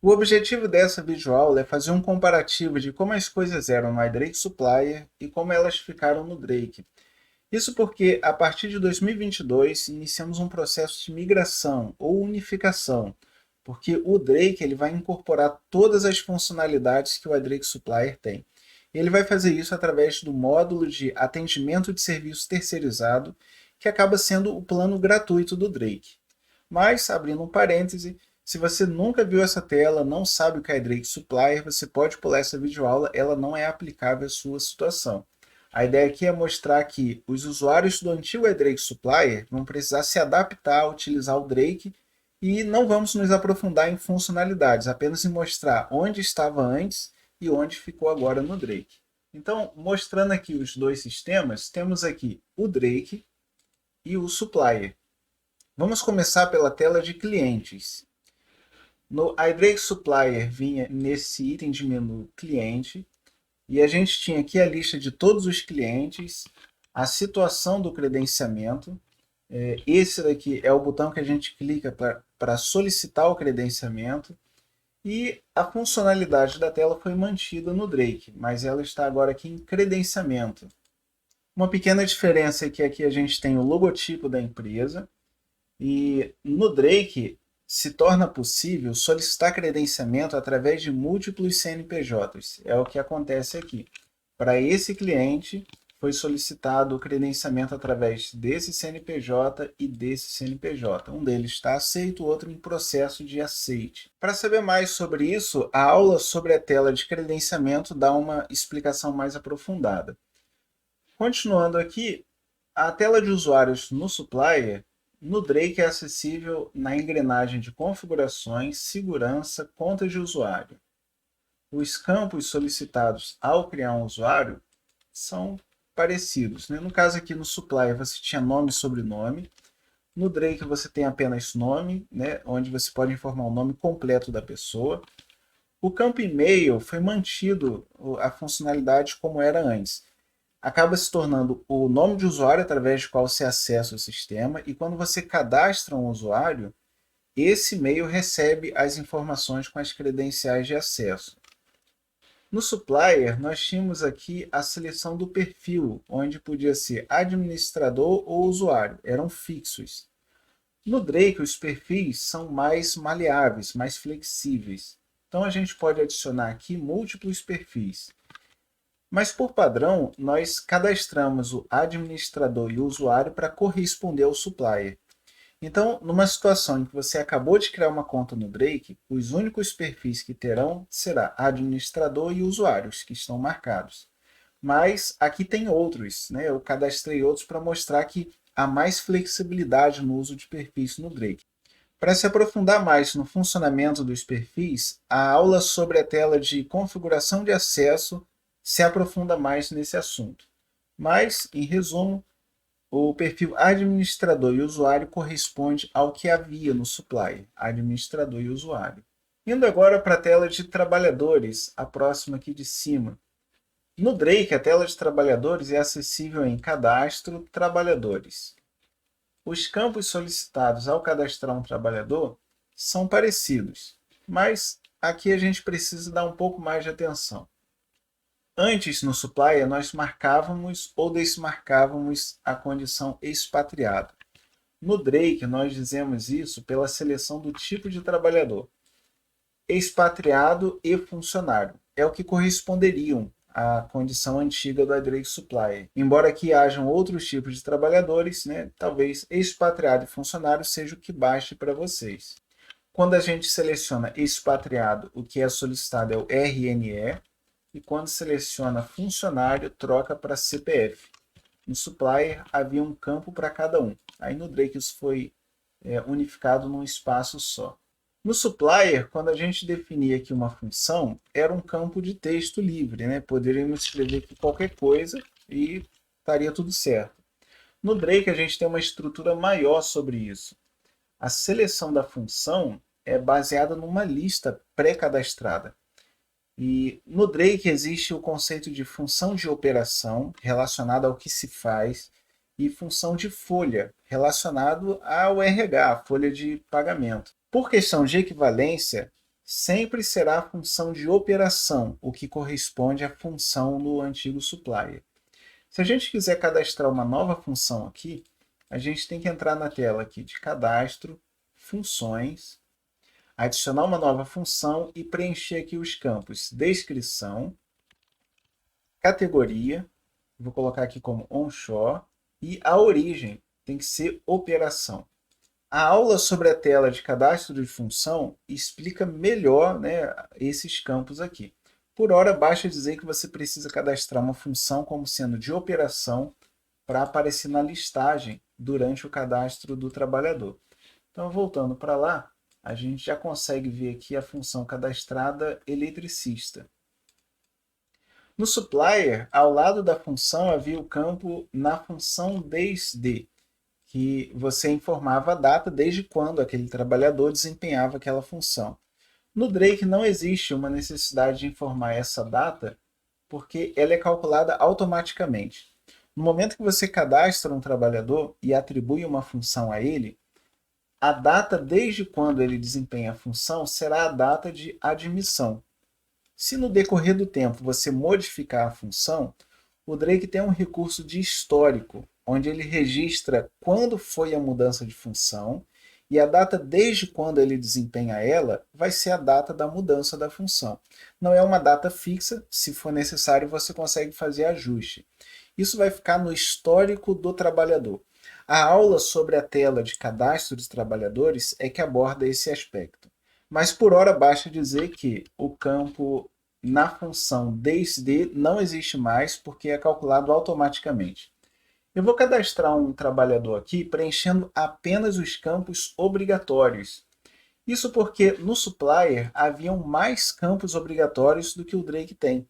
O objetivo dessa videoaula é fazer um comparativo de como as coisas eram no iDrake Supplier e como elas ficaram no Drake. Isso porque, a partir de 2022, iniciamos um processo de migração ou unificação, porque o Drake ele vai incorporar todas as funcionalidades que o iDrake Supplier tem. Ele vai fazer isso através do módulo de atendimento de serviço terceirizado, que acaba sendo o plano gratuito do Drake. Mas, abrindo um parêntese, se você nunca viu essa tela, não sabe o que é Drake Supplier, você pode pular essa videoaula, ela não é aplicável à sua situação. A ideia aqui é mostrar que os usuários do antigo Drake Supplier vão precisar se adaptar a utilizar o Drake e não vamos nos aprofundar em funcionalidades, apenas em mostrar onde estava antes e onde ficou agora no Drake. Então, mostrando aqui os dois sistemas, temos aqui o Drake e o Supplier. Vamos começar pela tela de clientes. No iDrake Supplier vinha nesse item de menu cliente e a gente tinha aqui a lista de todos os clientes, a situação do credenciamento. Esse daqui é o botão que a gente clica para solicitar o credenciamento e a funcionalidade da tela foi mantida no Drake, mas ela está agora aqui em credenciamento. Uma pequena diferença é que aqui a gente tem o logotipo da empresa e no Drake se torna possível solicitar credenciamento através de múltiplos CNPJs. É o que acontece aqui. Para esse cliente, foi solicitado o credenciamento através desse CNPJ e desse CNPJ. Um deles está aceito, o outro em processo de aceite. Para saber mais sobre isso, a aula sobre a tela de credenciamento dá uma explicação mais aprofundada. Continuando aqui, a tela de usuários no Supplier, no Drake é acessível na engrenagem de configurações, segurança, contas de usuário. Os campos solicitados ao criar um usuário são parecidos, né? No caso aqui no Supplier você tinha nome e sobrenome. No Drake você tem apenas nome, né? Onde você pode informar o nome completo da pessoa. O campo e-mail foi mantido a funcionalidade como era antes. Acaba se tornando o nome de usuário através do qual se acessa o sistema e quando você cadastra um usuário, esse e-mail recebe as informações com as credenciais de acesso. No Supplier, nós tínhamos aqui a seleção do perfil, onde podia ser administrador ou usuário, eram fixos. No Drake, os perfis são mais maleáveis, mais flexíveis. Então a gente pode adicionar aqui múltiplos perfis. Mas por padrão, nós cadastramos o administrador e o usuário para corresponder ao supplier. Então, numa situação em que você acabou de criar uma conta no Drake, os únicos perfis que terão será administrador e usuários, que estão marcados. Mas aqui tem outros, né? Eu cadastrei outros para mostrar que há mais flexibilidade no uso de perfis no Drake. Para se aprofundar mais no funcionamento dos perfis, a aula sobre a tela de configuração de acesso se aprofunda mais nesse assunto. Mas, em resumo, o perfil administrador e usuário corresponde ao que havia no supplier, administrador e usuário. Indo agora para a tela de trabalhadores, a próxima aqui de cima. No Drake, a tela de trabalhadores é acessível em cadastro, trabalhadores. Os campos solicitados ao cadastrar um trabalhador são parecidos, mas aqui a gente precisa dar um pouco mais de atenção. Antes, no supplier, nós marcávamos ou desmarcávamos a condição expatriado. No Drake, nós dizemos isso pela seleção do tipo de trabalhador. Expatriado e funcionário é o que corresponderiam à condição antiga do Drake Supplier. Embora aqui hajam outros tipos de trabalhadores, né, talvez expatriado e funcionário seja o que baste para vocês. Quando a gente seleciona expatriado, o que é solicitado é o RNE, e quando seleciona funcionário, troca para CPF. No Supplier havia um campo para cada um. Aí no Drake isso foi unificado num espaço só. No Supplier, quando a gente definia aqui uma função, era um campo de texto livre, né? Poderíamos escrever aqui qualquer coisa e estaria tudo certo. No Drake a gente tem uma estrutura maior sobre isso. A seleção da função é baseada numa lista pré-cadastrada. E no Drake existe o conceito de função de operação relacionada ao que se faz e função de folha relacionado ao RH, a folha de pagamento. Por questão de equivalência, sempre será a função de operação, o que corresponde à função no antigo supplier. Se a gente quiser cadastrar uma nova função aqui, a gente tem que entrar na tela aqui de cadastro, funções, adicionar uma nova função e preencher aqui os campos descrição, categoria, vou colocar aqui como onshore, e a origem tem que ser operação. A aula sobre a tela de cadastro de função explica melhor, né, esses campos aqui. Por hora, basta dizer que você precisa cadastrar uma função como sendo de operação para aparecer na listagem durante o cadastro do trabalhador. Então, voltando para lá, a gente já consegue ver aqui a função cadastrada eletricista. No supplier, ao lado da função havia o campo na função desde, que você informava a data desde quando aquele trabalhador desempenhava aquela função. No Drake não existe uma necessidade de informar essa data, porque ela é calculada automaticamente. No momento que você cadastra um trabalhador e atribui uma função a ele, a data desde quando ele desempenha a função será a data de admissão. Se no decorrer do tempo você modificar a função, o Drake tem um recurso de histórico, onde ele registra quando foi a mudança de função e a data desde quando ele desempenha ela vai ser a data da mudança da função. Não é uma data fixa, se for necessário você consegue fazer ajuste. Isso vai ficar no histórico do trabalhador. A aula sobre a tela de cadastro de trabalhadores é que aborda esse aspecto. Mas por hora basta dizer que o campo na função desde não existe mais porque é calculado automaticamente. Eu vou cadastrar um trabalhador aqui preenchendo apenas os campos obrigatórios. Isso porque no supplier haviam mais campos obrigatórios do que o Drake tem.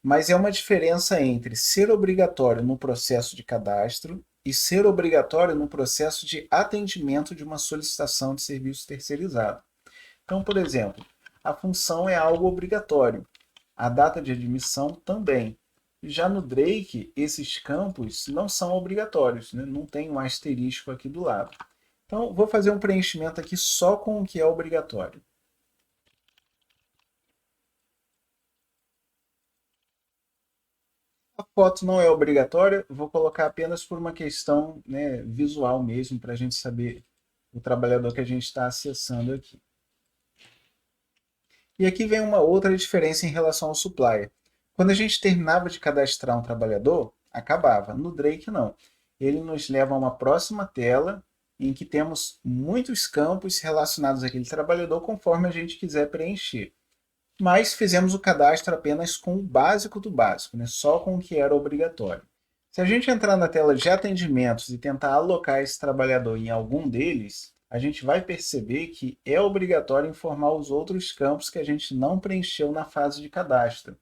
Mas é uma diferença entre ser obrigatório no processo de cadastro e ser obrigatório no processo de atendimento de uma solicitação de serviço terceirizado. Então, por exemplo, a função é algo obrigatório, a data de admissão também. Já no Drake, esses campos não são obrigatórios, né? Não tem um asterisco aqui do lado. Então, vou fazer um preenchimento aqui só com o que é obrigatório. A foto não é obrigatória, vou colocar apenas por uma questão, né, visual mesmo, para a gente saber o trabalhador que a gente está acessando aqui. E aqui vem uma outra diferença em relação ao supplier. Quando a gente terminava de cadastrar um trabalhador, acabava. No Drake, não. Ele nos leva a uma próxima tela em que temos muitos campos relacionados àquele trabalhador conforme a gente quiser preencher. Mas fizemos o cadastro apenas com o básico do básico, né? Só com o que era obrigatório. Se a gente entrar na tela de atendimentos e tentar alocar esse trabalhador em algum deles, a gente vai perceber que é obrigatório informar os outros campos que a gente não preencheu na fase de cadastro.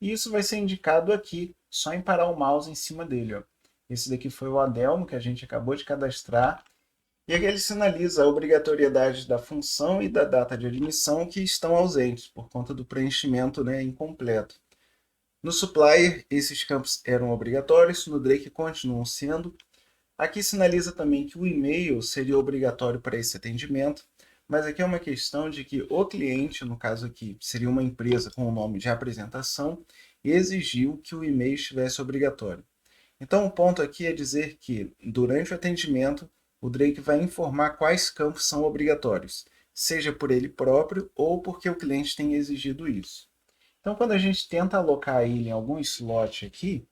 E isso vai ser indicado aqui, só em parar o mouse em cima dele. Ó. Esse daqui foi o Adelmo, que a gente acabou de cadastrar. E aqui ele sinaliza a obrigatoriedade da função e da data de admissão que estão ausentes, por conta do preenchimento, né, incompleto. No supplier, esses campos eram obrigatórios, no Drake continuam sendo. Aqui sinaliza também que o e-mail seria obrigatório para esse atendimento, mas aqui é uma questão de que o cliente, no caso aqui, seria uma empresa com o nome de apresentação, exigiu que o e-mail estivesse obrigatório. Então, o ponto aqui é dizer que, durante o atendimento, o Drake vai informar quais campos são obrigatórios, seja por ele próprio ou porque o cliente tem exigido isso. Então, quando a gente tenta alocar ele em algum slot aqui,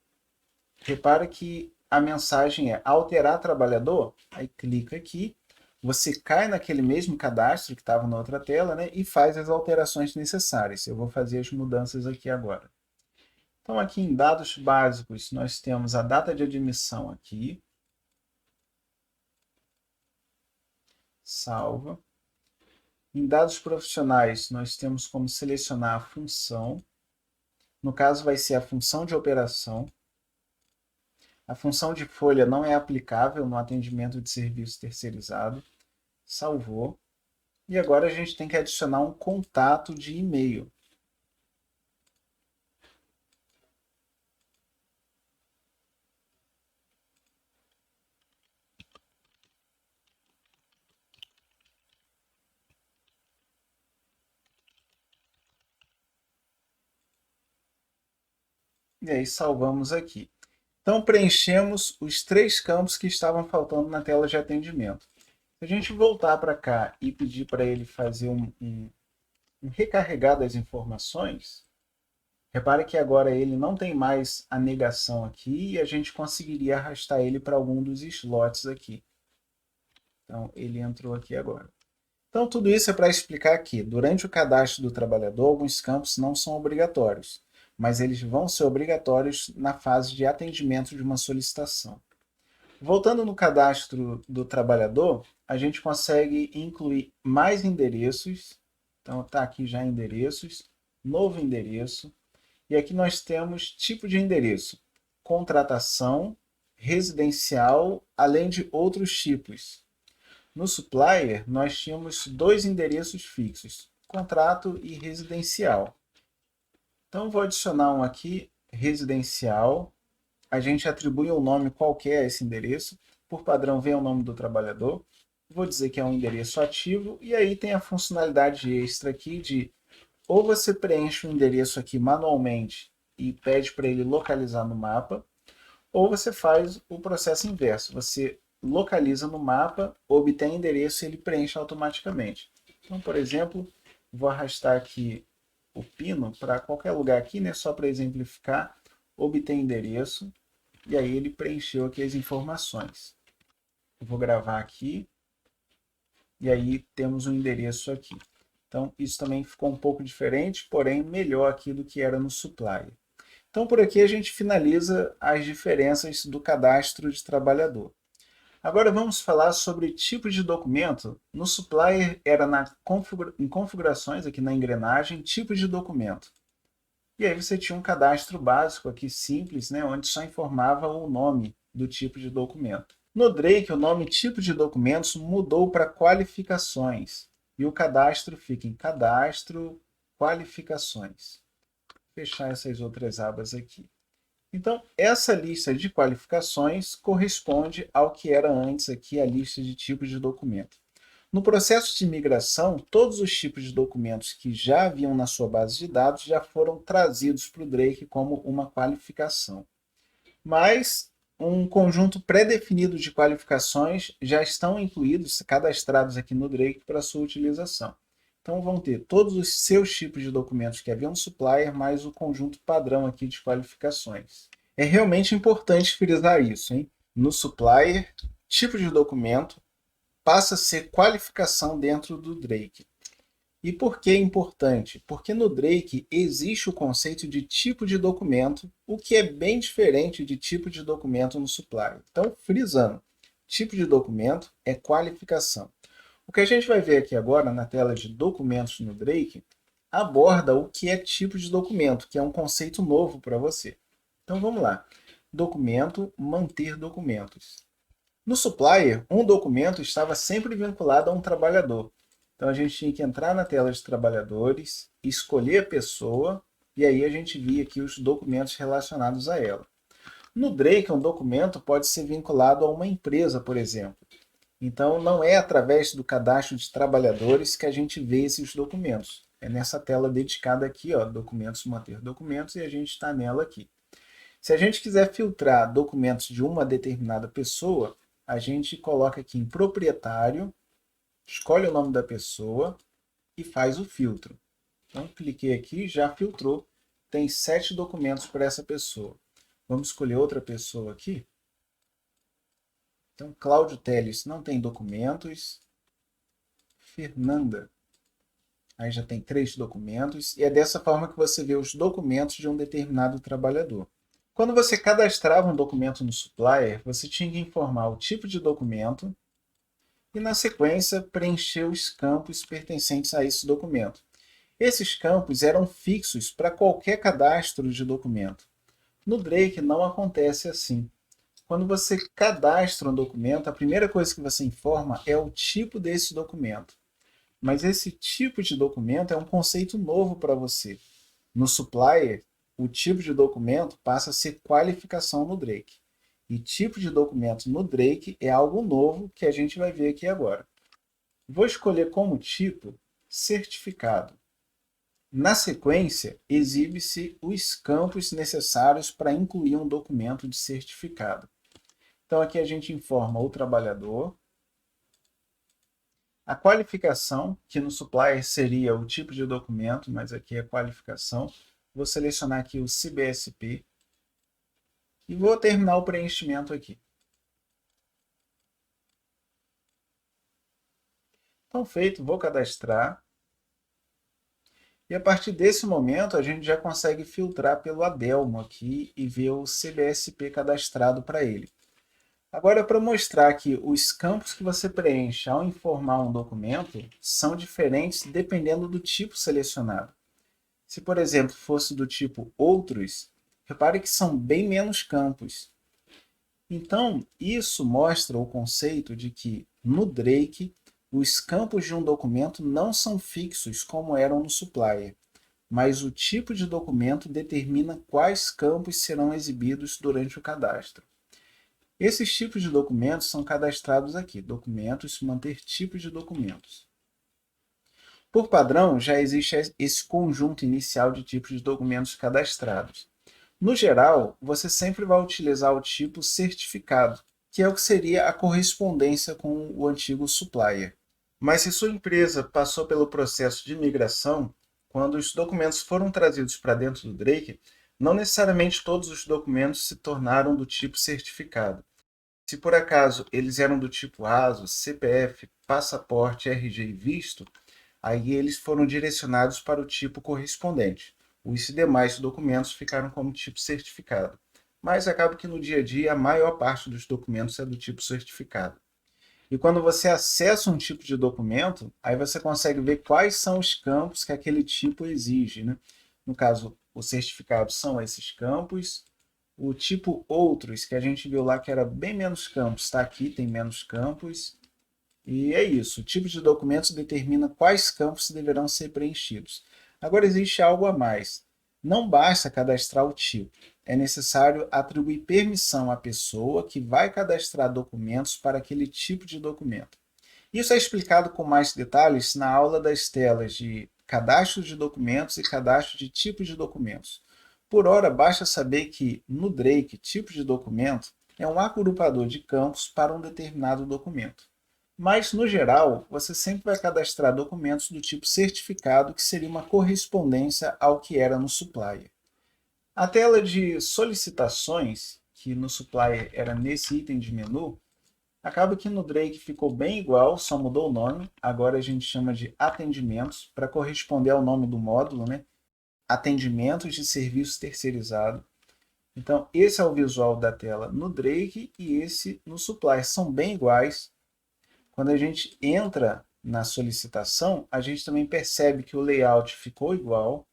repara que a mensagem é alterar trabalhador, aí clica aqui, você cai naquele mesmo cadastro que estava na outra tela, né, e faz as alterações necessárias. Eu vou fazer as mudanças aqui agora. Então, aqui em dados básicos, nós temos a data de admissão aqui. Salva. Em dados profissionais, nós temos como selecionar a função. No caso, vai ser a função de operação. A função de folha não é aplicável no atendimento de serviço terceirizado. Salvou. E agora a gente tem que adicionar um contato de e-mail. E aí salvamos aqui. Então preenchemos os 3 campos que estavam faltando na tela de atendimento. Se a gente voltar para cá e pedir para ele fazer um recarregar das informações, repare que agora ele não tem mais a negação aqui e a gente conseguiria arrastar ele para algum dos slots aqui. Então ele entrou aqui agora. Então tudo isso é para explicar que durante o cadastro do trabalhador alguns campos não são obrigatórios, mas eles vão ser obrigatórios na fase de atendimento de uma solicitação. Voltando no cadastro do trabalhador, a gente consegue incluir mais endereços. Então está aqui já endereços, novo endereço. E aqui nós temos tipo de endereço, contratação, residencial, além de outros tipos. No supplier, nós tínhamos 2 endereços fixos, contrato e residencial. Então vou adicionar um aqui, residencial. A gente atribui um nome qualquer a esse endereço. Por padrão vem o nome do trabalhador. Vou dizer que é um endereço ativo. E aí tem a funcionalidade extra aqui de ou você preenche o endereço aqui manualmente e pede para ele localizar no mapa, ou você faz o processo inverso. Você localiza no mapa, obtém endereço e ele preenche automaticamente. Então, por exemplo, vou arrastar aqui o pino para qualquer lugar aqui, né? Só para exemplificar, obter endereço, e aí ele preencheu aqui as informações. Eu vou gravar aqui, e aí temos um endereço aqui. Então, isso também ficou um pouco diferente, porém melhor aqui do que era no Supplier. Então, por aqui a gente finaliza as diferenças do cadastro de trabalhador. Agora vamos falar sobre tipo de documento. No Supplier era em configurações, aqui na engrenagem, tipo de documento. E aí você tinha um cadastro básico aqui simples, né, onde só informava o nome do tipo de documento. No Drake, o nome tipo de documentos mudou para qualificações. E o cadastro fica em cadastro, qualificações. Vou fechar essas outras abas aqui. Então, essa lista de qualificações corresponde ao que era antes aqui a lista de tipos de documento. No processo de migração, todos os tipos de documentos que já haviam na sua base de dados já foram trazidos para o Drake como uma qualificação. Mas um conjunto pré-definido de qualificações já estão incluídos, cadastrados aqui no Drake para sua utilização. Então vão ter todos os seus tipos de documentos que haviam no supplier, mais o conjunto padrão aqui de qualificações. É realmente importante frisar isso, hein? No supplier, tipo de documento passa a ser qualificação dentro do Drake. E por que é importante? Porque no Drake existe o conceito de tipo de documento, o que é bem diferente de tipo de documento no supplier. Então, frisando, tipo de documento é qualificação. O que a gente vai ver aqui agora na tela de documentos no Drake aborda o que é tipo de documento, que é um conceito novo para você. Então vamos lá. Documento, manter documentos. No supplier, um documento estava sempre vinculado a um trabalhador. Então a gente tinha que entrar na tela de trabalhadores, escolher a pessoa, e aí a gente via aqui os documentos relacionados a ela. No Drake, um documento pode ser vinculado a uma empresa, por exemplo. Então, não é através do cadastro de trabalhadores que a gente vê esses documentos. É nessa tela dedicada aqui, ó, documentos, manter documentos, e a gente está nela aqui. Se a gente quiser filtrar documentos de uma determinada pessoa, a gente coloca aqui em proprietário, escolhe o nome da pessoa e faz o filtro. Então, cliquei aqui, já filtrou. Tem 7 documentos para essa pessoa. Vamos escolher outra pessoa aqui. Então, Cláudio Teles não tem documentos. Fernanda. Aí já tem 3 documentos. E é dessa forma que você vê os documentos de um determinado trabalhador. Quando você cadastrava um documento no supplier, você tinha que informar o tipo de documento e, na sequência, preencher os campos pertencentes a esse documento. Esses campos eram fixos para qualquer cadastro de documento. No Drake não acontece assim. Quando você cadastra um documento, a primeira coisa que você informa é o tipo desse documento. Mas esse tipo de documento é um conceito novo para você. No supplier, o tipo de documento passa a ser qualificação no Drake. E tipo de documento no Drake é algo novo que a gente vai ver aqui agora. Vou escolher como tipo certificado. Na sequência, exibe-se os campos necessários para incluir um documento de certificado. Então, aqui a gente informa o trabalhador, a qualificação, que no supplier seria o tipo de documento, mas aqui é a qualificação. Vou selecionar aqui o CBSP e vou terminar o preenchimento aqui. Então, feito, vou cadastrar. E a partir desse momento, a gente já consegue filtrar pelo Adelmo aqui e ver o CBSP cadastrado para ele. Agora, para mostrar que os campos que você preenche ao informar um documento são diferentes dependendo do tipo selecionado. Se, por exemplo, fosse do tipo Outros, repare que são bem menos campos. Então, isso mostra o conceito de que, no Drake, os campos de um documento não são fixos como eram no supplier, mas o tipo de documento determina quais campos serão exibidos durante o cadastro. Esses tipos de documentos são cadastrados aqui, documentos, manter tipo de documentos. Por padrão, já existe esse conjunto inicial de tipos de documentos cadastrados. No geral, você sempre vai utilizar o tipo certificado, que é o que seria a correspondência com o antigo supplier. Mas se sua empresa passou pelo processo de migração, quando os documentos foram trazidos para dentro do Drake, não necessariamente todos os documentos se tornaram do tipo certificado. Se por acaso eles eram do tipo ASO, CPF, passaporte, RG e visto, aí eles foram direcionados para o tipo correspondente. Os demais documentos ficaram como tipo certificado. Mas acaba que no dia a dia a maior parte dos documentos é do tipo certificado. E quando você acessa um tipo de documento, aí você consegue ver quais são os campos que aquele tipo exige, né? No caso, o certificado são esses campos. O tipo Outros, que a gente viu lá que era bem menos campos, está aqui, tem menos campos. E é isso, o tipo de documentos determina quais campos deverão ser preenchidos. Agora existe algo a mais. Não basta cadastrar o tipo, é necessário atribuir permissão à pessoa que vai cadastrar documentos para aquele tipo de documento. Isso é explicado com mais detalhes na aula das telas de cadastro de documentos e cadastro de tipos de documentos. Por ora, basta saber que, no Drake, tipo de documento é um agrupador de campos para um determinado documento. Mas, no geral, você sempre vai cadastrar documentos do tipo certificado, que seria uma correspondência ao que era no supplier. A tela de solicitações, que no supplier era nesse item de menu, acaba que no Drake ficou bem igual, só mudou o nome. Agora a gente chama de atendimentos, para corresponder ao nome do módulo, né? Atendimentos de serviço terceirizado. Então, esse é o visual da tela no Drake e esse no supplier. São bem iguais. Quando a gente entra na solicitação, a gente também percebe que o layout ficou igual.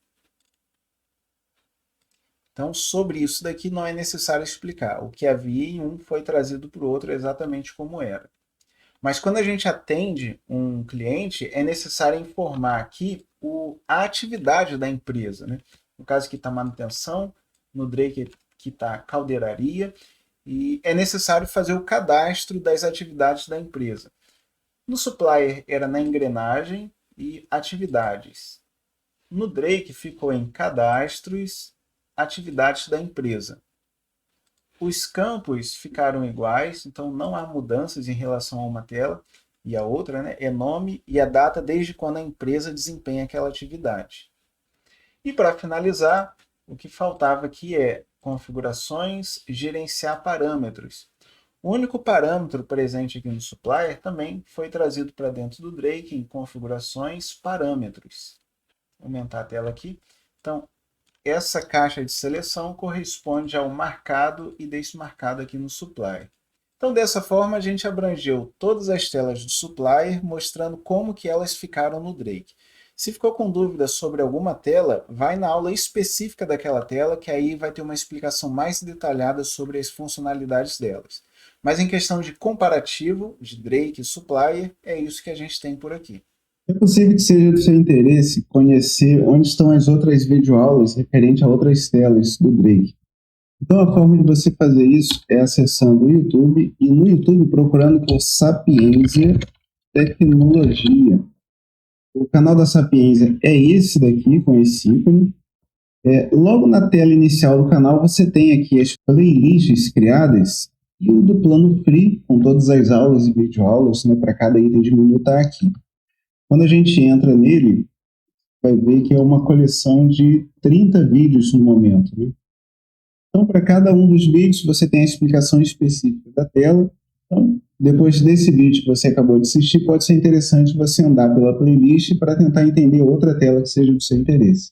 Então, sobre isso daqui não é necessário explicar. O que havia em um foi trazido para o outro exatamente como era. Mas quando a gente atende um cliente, é necessário informar aqui a atividade da empresa, né? No caso aqui está manutenção, no Drake aqui está caldeiraria, e é necessário fazer o cadastro das atividades da empresa. No supplier era na engrenagem e atividades. No Drake ficou em cadastros, atividades da empresa. Os campos ficaram iguais, então não há mudanças em relação a uma tela e a outra, né? É nome e a data desde quando a empresa desempenha aquela atividade. E para finalizar, o que faltava aqui é configurações, gerenciar parâmetros. O único parâmetro presente aqui no supplier também foi trazido para dentro do Drake em configurações, parâmetros. Vou aumentar a tela aqui. Então, essa caixa de seleção corresponde ao marcado e desmarcado aqui no supplier. Então, dessa forma, a gente abrangeu todas as telas do supplier, mostrando como que elas ficaram no Drake. Se ficou com dúvida sobre alguma tela, vai na aula específica daquela tela, que aí vai ter uma explicação mais detalhada sobre as funcionalidades delas. Mas em questão de comparativo de Drake e supplier, é isso que a gente tem por aqui. É possível que seja do seu interesse conhecer onde estão as outras videoaulas referentes a outras telas do Drake. Então, a forma de você fazer isso é acessando o YouTube e no YouTube procurando por Sapiência Tecnologia. O canal da Sapiência é esse daqui, com esse ícone. Logo na tela inicial do canal, você tem aqui as playlists criadas e o do plano free, com todas as aulas e videoaulas, né, para cada item de menu está aqui. Quando a gente entra nele, vai ver que é uma coleção de 30 vídeos no momento, né? Então, para cada um dos vídeos, você tem a explicação específica da tela. Então, depois desse vídeo que você acabou de assistir, pode ser interessante você andar pela playlist para tentar entender outra tela que seja do seu interesse.